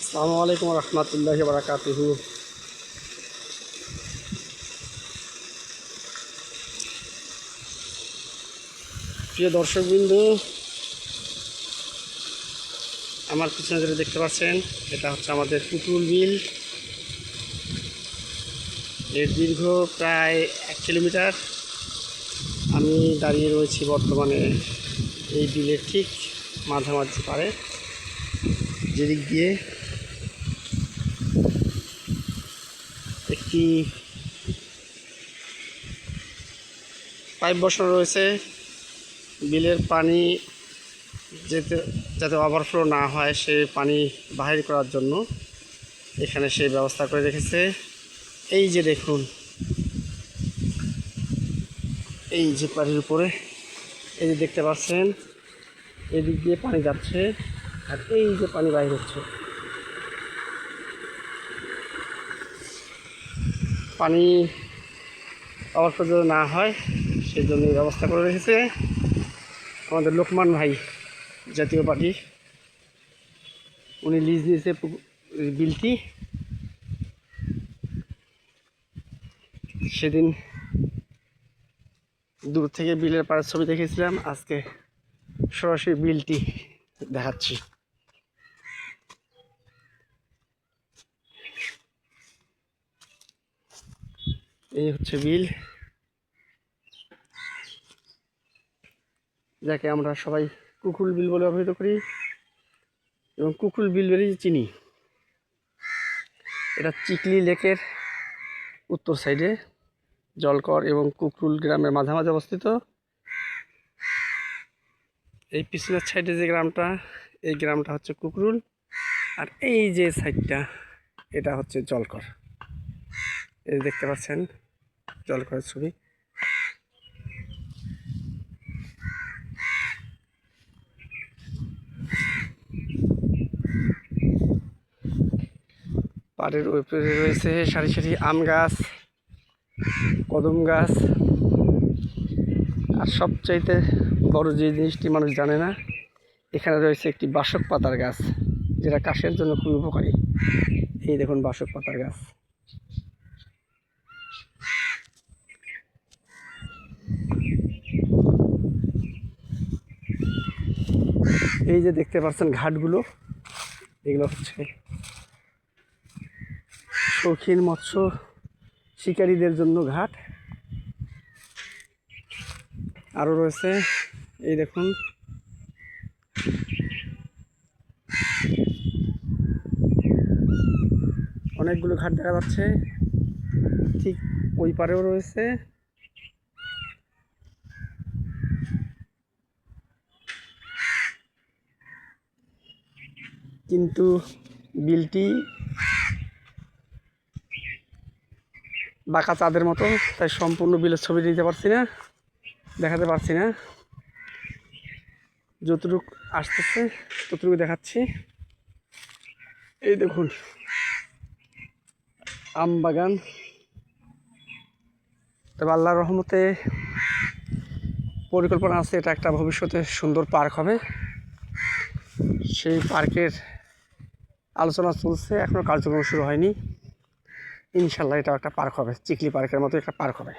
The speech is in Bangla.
আসসালামু আলাইকুম রহমতুল্লাহি ওয়া বারাকাতুহু। প্রিয় দর্শকবৃন্দ, আমার পিছনে যেটা দেখতে পাচ্ছেন এটা হচ্ছে আমাদের পুতুল বিল। এর দীর্ঘ প্রায় 1 কিলোমিটার। আমি দাঁড়িয়ে রয়েছি বর্তমানে এই বিলের ঠিক মাঝামাঝি পারে, যেদিক দিয়ে একটি পাইপ বসানো রয়েছে। বিলের পানি যাতে ওভারফ্লো না হয়, সে পানি বাহির করার জন্য এখানে সেই ব্যবস্থা করে রেখেছে। এই যে দেখুন, এই যে পানির উপরে এই যে দেখতে পাচ্ছেন, এদিক দিয়ে পানি যাচ্ছে আর এই যে পানি বাইর হচ্ছে। পানি ওভারফ্লো যদি না হয় সেই জন্য ব্যবস্থা করে রেখেছে আমাদের লোকমান ভাই, জাতীয় পার্টি। উনি লিজ নিয়েছে বিলটি। সেদিন দূর থেকে বিলের পাড়ের ছবি দেখেছিলাম, আজকে সরাসরি বিলটি দেখাচ্ছি। এই হচ্ছে বিল, যাকে আমরা সবাই কুকুল বিল বলে অভিহিত করি এবং কুকুল বিল বলেই চিনি। এটা চিকলি লেকের উত্তর সাইডে জলকর এবং কুকুল গ্রামের মাঝামাঝি অবস্থিত। এই পিছনের সাইডে যে গ্রামটা, এই গ্রামটা হচ্ছে কুকরুল, আর এই যে সাইডটা এটা হচ্ছে জলকর। এই দেখতে পাচ্ছেন জলকরের ছবি। পাড়ের উপরে রয়েছে সারি সারি আম গাছ, কদম গাছ, আর সবচাইতে বড় যে জিনিসটি মানুষ জানে না, এখানে রয়েছে একটি বাসক পাতার গাছ, যেটা কাশের জন্য খুবই উপকারী। এই দেখুন বাসক পাতার গাছ। এই যে দেখতে পাচ্ছেন ঘাটগুলো, এগুলো হচ্ছে শৌখিন মৎস্য শিকারীদের জন্য ঘাট। আরও রয়েছে, এই দেখুন অনেকগুলো ঘাট দেখা যাচ্ছে। ঠিক ওই পারেও রয়েছে। কিন্তু বিলটি বাঁকা চাঁদের মতো, তাই সম্পূর্ণ বিলের ছবি দিতে পারছি না, দেখাতে পারছি না। যতটুকু আসতেছে ততটুকু দেখাচ্ছি। এই দেখুন আম বাগান। তবে আল্লাহর রহমতে পরিকল্পনা আছে, এটা একটা ভবিষ্যতে সুন্দর পার্ক হবে। সেই পার্কের আলোচনা চলছে, এখনও কার্যক্রম শুরু হয়নি। ইনশাল্লাহ এটা একটা পার্ক হবে, চিকলি পার্কের মতো একটা পার্ক হবে।